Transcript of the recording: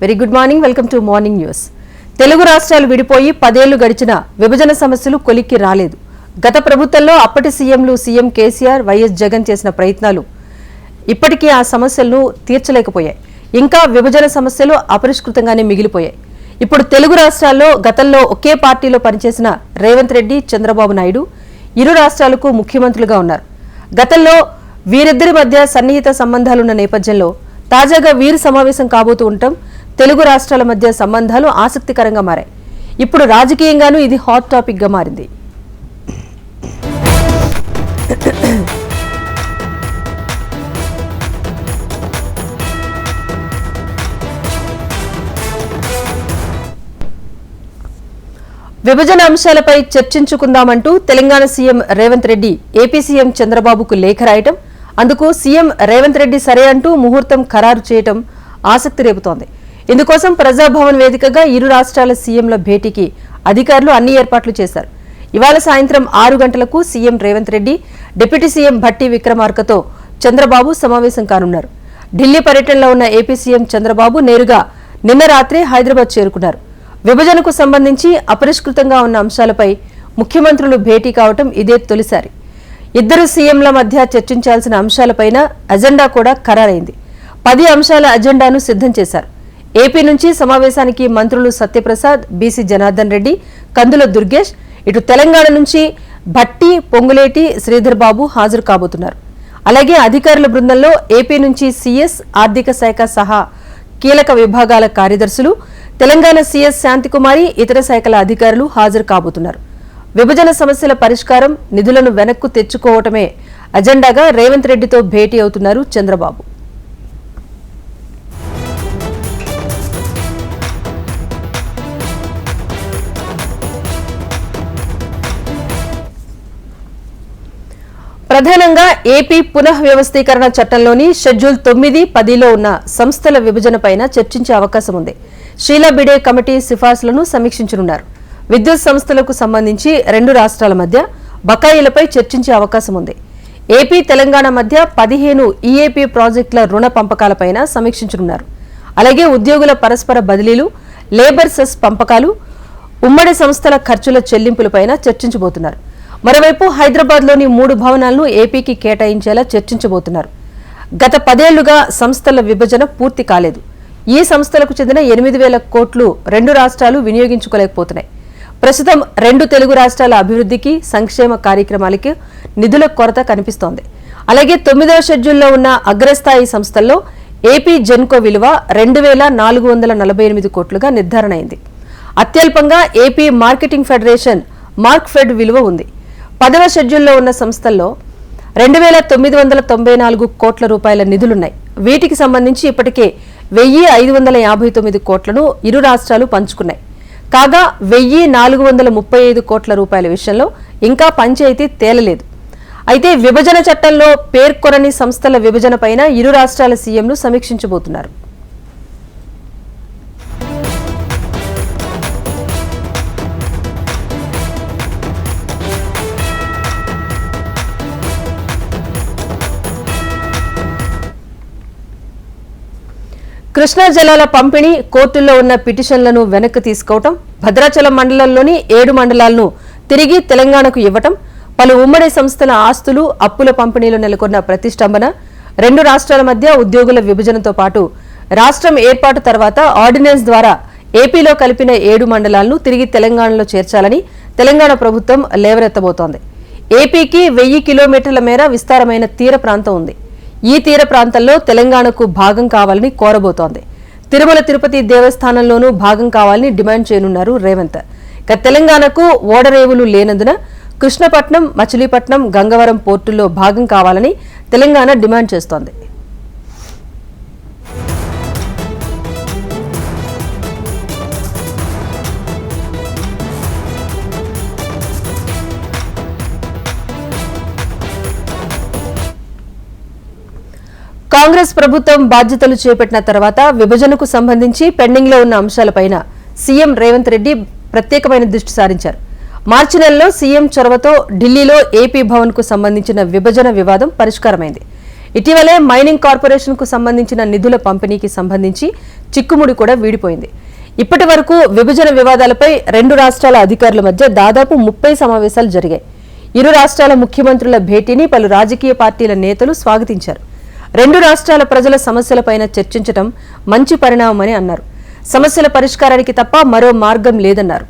Very good morning, welcome to morning news. Telugu రాష్ట్రాలు విడిపోయి 10 ఏళ్లు గడిచిన విభజన సమస్యలు కొలిక్కి రాలేదు. గత ప్రభుత్వంలో అప్పటి సీఎంలు సీఎం కేసీఆర్, వైఎస్ జగన్ చేసిన ప్రయత్నాలు ఇప్పటికీ ఆ సమస్యలను తీర్చలేకపోయాయి. ఇంకా విభజన సమస్యలు అపరిష్కృతంగానే మిగిలిపోయాయి. ఇప్పుడు తెలుగు రాష్ట్రాల్లో గతంలో ఒకే పార్టీలో పనిచేసిన రేవంత్ రెడ్డి, చంద్రబాబు నాయుడు ఇరు రాష్ట్రాలకు ముఖ్యమంత్రులుగా ఉన్నారు. గతంలో వీరిద్దరి మధ్య సన్నిహిత సంబంధాలున్న నేపథ్యంలో తాజాగా వీరు సమావేశం కాబోతూ ఉండటం తెలుగు రాష్ట్రాల మధ్య సంబంధాలు ఆసక్తికరంగా మారాయి. ఇప్పుడు రాజకీయంగానూ ఇది హాట్ టాపిక్ గా మారింది. విభజన అంశాలపై చర్చించుకుందామంటూ Telangana CM Revanth Reddy AP CM చంద్రబాబుకు లేఖ రాయటం, అందుకు సీఎం రేవంత్ రెడ్డి సరే అంటూ ముహూర్తం ఖరారు చేయటం ఆసక్తి రేపుతోంది. ఇందుకోసం ప్రజాభవన్ వేదికగా ఇరు రాష్ట్రాల సీఎంల భేటీకి అధికారులు అన్ని ఏర్పాట్లు చేశారు. ఇవాళ సాయంత్రం 6 గంటలకు CM Revanth Reddy, deputy CM Bhatti విక్రమార్కతో చంద్రబాబు సమావేశం కానున్నారు. ఢిల్లీ పర్యటనలో ఉన్న ఏపీ సీఎం చంద్రబాబు నేరుగా నిన్న రాత్రే హైదరాబాద్ చేరుకున్నారు. విభజనకు సంబంధించి అపరిష్కృతంగా ఉన్న అంశాలపై ముఖ్యమంత్రులు భేటీ కావటం ఇదే తొలిసారి. ఇద్దరు సీఎంల మధ్య చర్చించాల్సిన అంశాలపైన అజెండా కూడా ఖరారైంది. 10 అంశాల అజెండాను సిద్ధం చేశారు. ఏపీ నుంచి సమావేశానికి మంత్రులు సత్యప్రసాద్, బీసీ జనార్దన్ రెడ్డి, కందుల దుర్గేష్, ఇటు తెలంగాణ నుంచి భట్టి, పొంగులేటి, శ్రీధర్ బాబు హాజరు కాబోతున్నారు. అలాగే అధికారుల బృందంలో ఏపీ నుంచి సీఎస్, ఆర్థిక శాఖ సహా కీలక విభాగాల కార్యదర్శులు, తెలంగాణ సీఎస్ శాంతికుమారి, ఇతర శాఖల అధికారులు హాజరు కాబోతున్నారు. విభజన సమస్యల పరిష్కారం, నిధులను వెనక్కు తెచ్చుకోవటమే అజెండాగా రేవంత్ రెడ్డితో భేటీ అవుతున్నారు చంద్రబాబు. ప్రధానంగా ఏపీ పునః వ్యవస్థీకరణ చట్టంలోని షెడ్యూల్ 9, 10లో ఉన్న సంస్థల విభజనపైన చర్చించే అవకాశం ఉంది. షీలా బిడే కమిటీ సిఫార్సులను సమీక్షించనున్నారు. విద్యుత్ సంస్థలకు సంబంధించి 2 రాష్ట్రాల మధ్య బకాయిలపై చర్చించే అవకాశం ఉంది. ఏపీ, తెలంగాణ మధ్య 15 ఈఏపీ ప్రాజెక్టుల రుణ పంపకాలపైన సమీక్షించనున్నారు. అలాగే ఉద్యోగుల పరస్పర బదిలీలు, లేబర్ సెస్ పంపకాలు, ఉమ్మడి సంస్థల ఖర్చుల చెల్లింపులపైన చర్చించబోతున్నారు. మరోవైపు హైదరాబాద్లోని 3 భవనాలను ఏపీకి కేటాయించేలా చర్చించబోతున్నారు. గత 10 ఏళ్లుగా సంస్థల విభజన పూర్తి కాలేదు. ఈ సంస్థలకు చెందిన 8,000 కోట్లు 2 రాష్ట్రాలు వినియోగించుకోలేకపోతున్నాయి. ప్రస్తుతం 2 తెలుగు రాష్ట్రాల అభివృద్ధికి, సంక్షేమ కార్యక్రమాలకి నిధుల కొరత కనిపిస్తోంది. అలాగే 9వ షెడ్యూల్లో ఉన్న అగ్రస్థాయి సంస్థల్లో ఏపీ జెన్కో విలువ 2,448 కోట్లుగా నిర్ధారణ అయింది. అత్యల్పంగా ఏపీ మార్కెటింగ్ ఫెడరేషన్ మార్క్ఫెడ్ విలువ ఉంది. 10వ షెడ్యూల్లో ఉన్న సంస్థల్లో 2,994 కోట్ల రూపాయల నిధులున్నాయి. వీటికి సంబంధించి ఇప్పటికే 1,559 కోట్లను ఇరు రాష్ట్రాలు పంచుకున్నాయి. కాగా 1,435 కోట్ల రూపాయల విషయంలో ఇంకా పంచాయతీ తేలలేదు. అయితే విభజన చట్టంలో పేర్కొనని సంస్థల విభజనపైన ఇరు రాష్ట్రాల సీఎంలు సమీక్షించబోతున్నారు. కృష్ణా జలాల పంపిణీ, కోర్టుల్లో ఉన్న పిటిషన్లను వెనక్కి తీసుకోవటం, భద్రాచలం మండలంలోని 7 మండలాలను తిరిగి తెలంగాణకు ఇవ్వటం, పలు ఉమ్మడి సంస్థల ఆస్తులు, అప్పుల పంపిణీలో నెలకొన్న ప్రతిష్టంభన, 2 రాష్ట్రాల మధ్య ఉద్యోగుల విభజనతో పాటు రాష్ట్రం ఏర్పాటు తర్వాత ఆర్డినెన్స్ ద్వారా ఏపీలో కలిపిన 7 మండలాలను తిరిగి తెలంగాణలో చేర్చాలని తెలంగాణ ప్రభుత్వం లేవనెత్తబోతోంది. ఏపీకి 1000 కిలోమీటర్ల మేర విస్తారమైన తీర ప్రాంతం ఉంది. ఈ తీర ప్రాంతంలో తెలంగాణకు భాగం కావాలని కోరబోతోంది. తిరుమల తిరుపతి దేవస్థానంలోనూ భాగం కావాలని డిమాండ్ చేయనున్నారు రేవంత్. ఇక తెలంగాణకు ఓడరేవులు లేనందున కృష్ణపట్నం, మచిలీపట్నం, గంగవరం పోర్టుల్లో భాగం కావాలని తెలంగాణ డిమాండ్ చేస్తోంది. కాంగ్రెస్ ప్రభుత్వం బాధ్యతలు చేపట్టిన తర్వాత విభజనకు సంబంధించి పెండింగ్ లో ఉన్న అంశాలపైన సీఎం రేవంత్ రెడ్డి ప్రత్యేకమైన దృష్టి సారించారు. మార్చి నెలలో సీఎం చొరవతో ఢిల్లీలో ఏపీ భవన్ కు సంబంధించిన విభజన వివాదం పరిష్కారమైంది. ఇటీవలే మైనింగ్ కార్పొరేషన్ కు సంబంధించిన నిధుల పంపిణీకి సంబంధించి చిక్కుముడి కూడా వీడిపోయింది. ఇప్పటి వరకు విభజన వివాదాలపై రెండు రాష్ట్రాల అధికారుల మధ్య దాదాపు 30 సమావేశాలు జరిగాయి. ఇరు రాష్ట్రాల ముఖ్యమంత్రుల భేటీని పలు రాజకీయ పార్టీల నేతలు స్వాగతించారు. రెండు రాష్ట్రాల ప్రజల సమస్యలపైన చర్చించడం మంచి పరిణామమని అన్నారు. సమస్యల పరిష్కారానికి తప్ప మరో మార్గం లేదన్నారు.